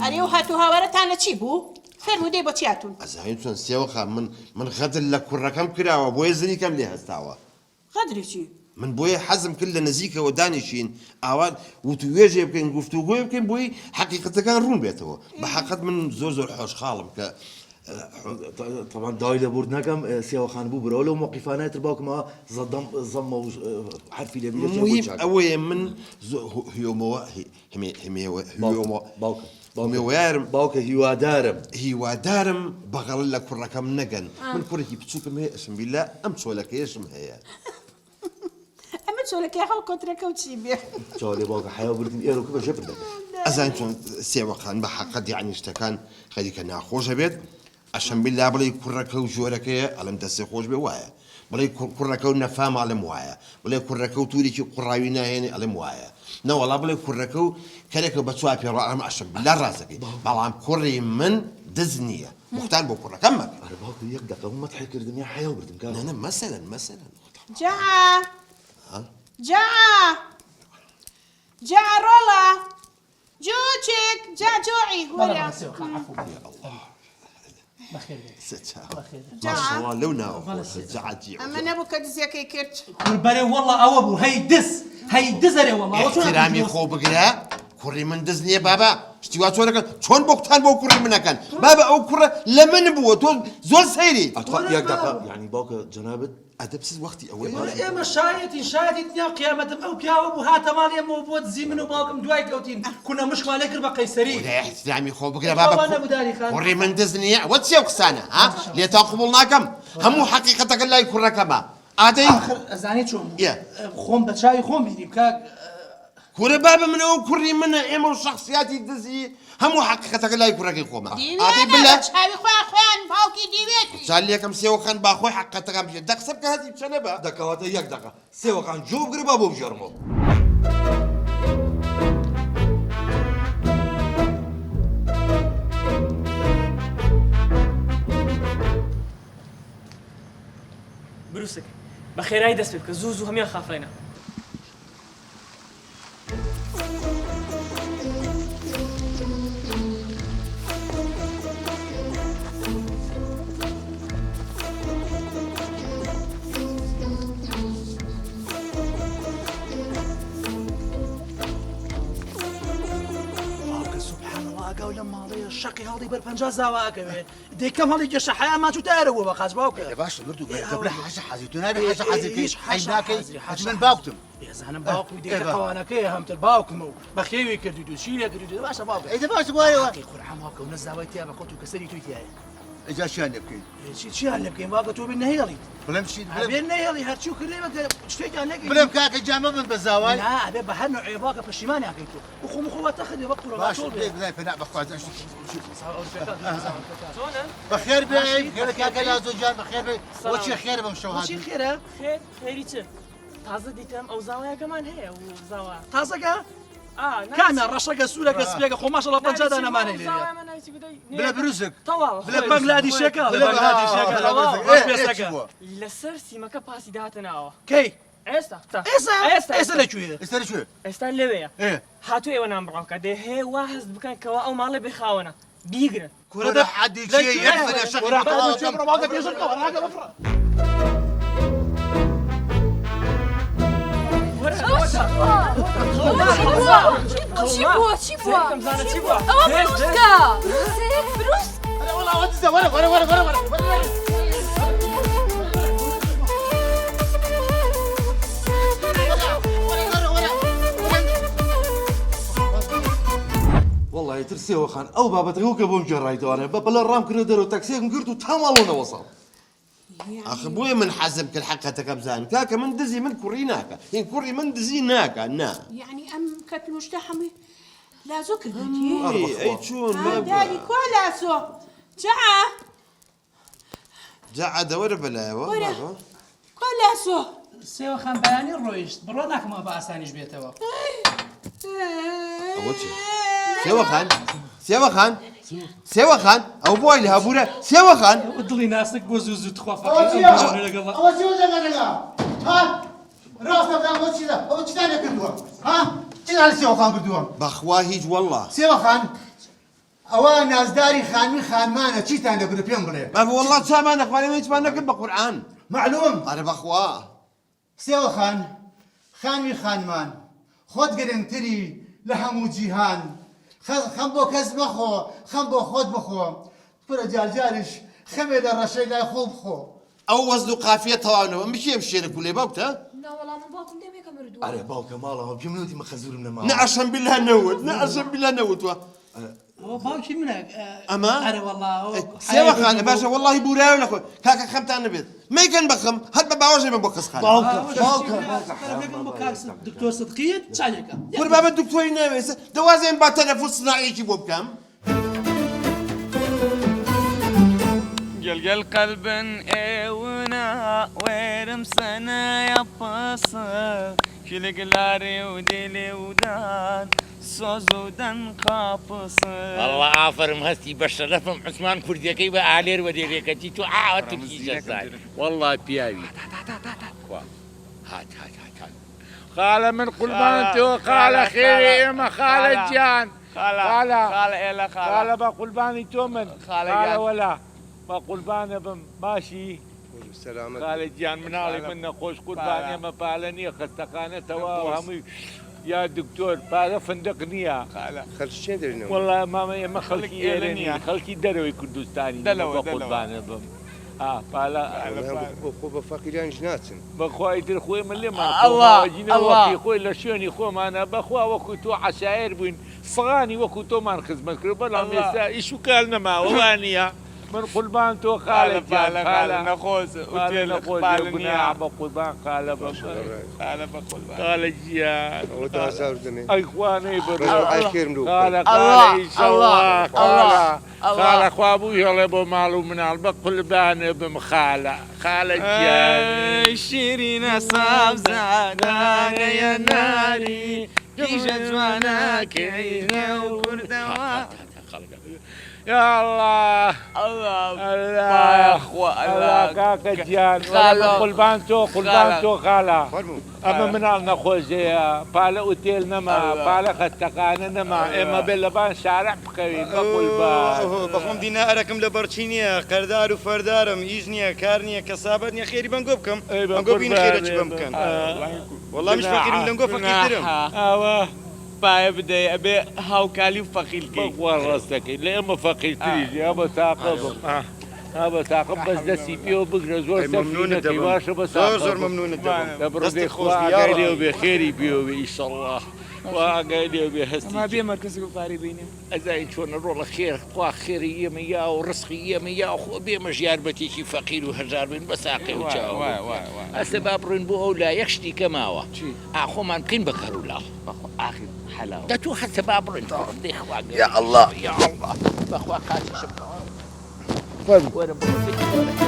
ئەرێ و هاتو هاوارەتانە چی بوو؟ فەرمودەی بۆ چیاتون؟ ئەزانین چۆن سێوەخان من غەدر لە کوڕەکەم کراوە بۆیە زنیکەم لێ هەستاوە. غەدرێکی؟ من بۆیە حەزم کرد لە نزیکەوە دانیشین ئاوا وتوێژێ بکەین گفتوگۆی بکەین بۆی حەقیقەتەکان ڕوون بێتەوە. بە حەقەت من زۆر خۆشحاڵم کە طبعا داوای لەبورد نەکەم سێوەخان بوو برەوە لەو موقیفانەتر باوکمەوە زەممە و حرفی لێبیرە مهم ئەوەیە من باوکە هیوادارم بەغەڵ لە کوڕەکەم نەگەن. من کوڕێکی بچووکم هەیە ئەسمبیلا ئەم چۆلەکەیشم هەیە. ئەمە چۆلەکەی هەڵ کۆترەکە و چی بێ؟ چاوەڵێ باوکە حیا بردن ئێرۆکە بەژە بردەکە. ئەزان چۆن سێوەخان بە حەقەت یعنی شتەکان خەریکە ناخۆشە بێت. ئەشەمبیلا بڵێ کوڕەکە و ژۆرەکەیە ئەڵم دەستێ خۆش بێ وایە. بڵێ کوڕەکە و نەفام ئەڵم وایە. بڵێ کوڕەکە و توورێکی قوڕاوی ناهێنێ ئەڵم وایە. نەوەڵا بڵێ کوڕەکە و کەرێکە بە چوار پێڕۆ ئەم ئەشەمبیلا ڕازەکەی. بەڵام کوڕی من دز نییە. مختار بۆ کوڕەکەم مەکە. ئەرە باوکە یەک دەقە مەتحی کردنی حیا بردن کار. نە مەسەلەن جا ڕۆڵە جوچێک جا جۆعی وەرە لەو ناوەجعجی ئەمە نەبوو کە دزیەکەی کرد بەرێ وەڵە ئەوە بوو هەی دزەرێ وەڵا احترامی خۆ بگرە کوڕی من دز نییە بابا شتیوا چۆنەکەن چۆن بۆ کوتان بۆ کوڕی منەکەن بابا ئەو کوڕە لە من بووە تۆ زۆر سەیری یەک دەقە یعنی باوکە جەنابەت ئەدەبسیز وەختی ئەوەی ئێمە شایەتی دنیا قیامەتم ئەو پیاوە بوو هاتە ماڵ ئێمەوە بۆ دزی من و باوکم دوای کەوتین کونە مشکمالێ کرد بە قەیسەری احترامی خۆ بگرە بابا کوڕی من دز نییە ئەوە چێ قسانە ها لێتا قبوڵ ناکەم هەموو حەقیقەتەکە لای کوڕەکەمە ئادەی ئەزانێ چۆن خۆم بە چاوی خۆم بینیم کاک کوڕە بابا منەوە کوڕی منە ئێمە و شخصیاتی دزی هەموو حەقیقەتەکە لای کوڕەکەی خۆمە ئادەی بلە چاوی خۆیان باوکی دیوێتی جال یەکەم سێوەخان باخۆی حەقیقەتەکان بژێت دە قسە بکە هەتی بچەنە بە دەکەواتە یەک دەقە سێوەخان جۆ بگرە با بۆ بژێڕمەوە بروسك بخير هاي دست بك زوزو هميان خافرينا شەقی هەڵی بەرپەنجا زاواکەوێ دەیکەم هەڵی گەشە حیا ماچوو تارەوە بە قاچ باوکە باش بردو بلا حاجة حازي تنادي حاجة حازي كيش حيناكي من باوكتم ێزانم باوکم دیکە قەوانەکەی هەمتر باوکم و بەخێوی کردی و شیرە کردی باشە باوکە إذا باش بوايا قورحەماکە و نەزاوای تیا بە خۆت و کەسەری توی تایە إذا شان نبكين چیان لێ بکەین واگە تۆ بێن نەهێڵیت بلا مشي بێن نەهێڵی هەرچی و کردی بە شتێکیان نەگەی بلا مكاك جامع من بزاوال نا ئەبێ بە هەر نوعێ باکە پەشیمانیاکەی تۆ بخۆم خۆواتە خدێ بە قوڕە باش بديك ذا فناء بخواز بخير بي بخير كاك لا زوجان بخير بي وشي خير بمشو هذا چی خێرە خيري چه تازه دیتم ئەو زاوایەکەمان هەیە و زاوا تازەکە کامیان ڕەشەکە سوورەکە سپێکە خۆ ماشەڵڵا پەنجادا نەمانەی لێ بلا بروزك بلا بەنگلادیشەکە لەسەر سیمەکە پاسی داهاتناوە کەی ئێستا لەکوێ استنى شو ئێستا لەوەیە ايه هاتوو ئێوە نام بڕاوکە دێ هەیە وا هەست بکەن کەەوە ئەو ماڵە بخاوەنە بیگرن كرة حد شيء يحفل يا شيخ چی بووە ئەوە بروسکە بروس والله ودزه ورا والله تر سێوەخان ئەو بابەتەکە و کە بۆم گێڕایتەوانێ بە بەلە ڕام کردە دەرەوە تاکسیەکم کرد و تا ماڵەوە وەساڵ ئەخ بۆیە من حەزم کرد حەقەتەکە بزانم کاکە من دزی من کوڕی ناکە هین کوڕی من دزی ناکە نا یعنی ئەم کەتلوشتە هەمووی لازۆ کردی ئەی چۆن داری کوا لاسۆ جەعە دەوەرە بەلایەوە کوا لاسۆ سێوەخان بەیانی ڕۆیشت بڕۆ ناکەمەوە بە ئاسانیش بێتەوە ئەوە چی سێوەخان ئەو بۆی لە هەبوورە سێوەخان دڵی ناسک بۆ زوو تخوافە ها راس نبدأ أول شيء ذا أول شيء ثاني كردوها ها شنو على سيوا خان كردوها بەخوا هیچ وەڵڵا سيوا خان ئەوە نازداری خانمی خانمانە چیتان لەبرە پێم بڵێ بابا والله چامان نەخوارێ هیچمان نەکرد بە قورئان معلوم ئەرە بەخوا سێوە خان خانمی خانمان خۆت گرنگتری لە هەموو جیهان خەم بۆ کەس مەخۆ خەم بۆ خۆت بخۆ پرە جارجارش خەمێ لە ڕەشەی لای خۆ بخۆ ئەو وەزن و قافیە تەواونەوە بکێ بشێنە کولێ باوکتە ناوەڵام باوکم دەمێکە مردووە ئەرێ باوکە ماڵەوە پێم نوتی مە خەزورم نەما نە ئەشەم بالله نەوت نە ئەشەم بالله نەوتوە ئەوە باوکی منە ئەمە ئەرە والله سێوە خانە باشە واللهی بوراوە نەخۆ کاکە خەمتان نەبێت مەیکەن بەخەم هەر بە باوەژێ بە بۆ کەسخانە بۆ کار دکتۆر سدقیت چاکەکە پر بابە دکتۆری ناوێسە دەوازێن با تەلەفۆن سناعیەکی بۆ بکەم قلقل قلب ايونا ويرم سنة يبصر كلك لاري وديلي ودان سوز ودن قاپسر والله عافرم هستي بشرفم عثمان كرديكي بأعلير وديريكتي تو عاوتك جزاي والله بياوي هات خالة من قلبانتو خالة خيري إما خالة جان خالة بقلباني تومن خالة ولا بقلباني بم ماشي خالة جان منالي منا خوش قلباني ما بالني خستقانة توا همي يا دكتور بالا فندقنيا خەرچێ دەرنەوە والله ما خلقي إيرانيا خلقي دروي كردستاني بقلباني بم بالا خۆ بە فەقیرانش ناچن بخوای در خوی ملی ما الله الله خوی لشونی خو معنا بخوا وەکو تۆ عشایر بووین فغانی وەکو تۆمان خزمەت کرد بەڵام ئێستا ئیش و کار نەماوە وانە من قوربان تۆ خالە خالە نەخۆز گوناح بە قوربان خالە خالە گیان ئەی خوانەی خالە خوا بوو هێڵێ بۆ ماڵ و مناڵ بە قوربانە بم خالە گیان شيرين سابزانة يا ناري كيشة جوانا كينا وكردوا يا الله يا اخوة الله كاكا جيان قلبان تو خالا اما منال نخوزيا بالا اوتيل نما بالا خستقانة نما اما بلبان شارع بخوي بقلبان بخوم دينا اركم لبرچينيا قردار وفردارم ايجنيا كارنيا كسابتنيا خيري بنقوبكم بنقوبين خيرك بمكان والله مش فقير لنقوب فقير درم باي بدي ابي هاوكالي وفقيلكي ورستك لا اما فقير تريجي ابا تعقب ابا تعقب بس دسي فيه وبقرا زور ممنون الدم زور ممنون الدم بس قايلي وبخيري بيو ان شاء الله وقايلي وبهستي ما بي مركز قاري بيني ازاي شلون نروح خير خوا خيري يا ورزقي يا اخو بي مجاربتي كي فقير وهزار بن بساقي وجاو السباب رنبو لا يشتي كماوا اخو ما نقين بكرولا اخي حلاوه ده تو حتى باب رنبو يا الله يا الله بخوا خالي شكرا وين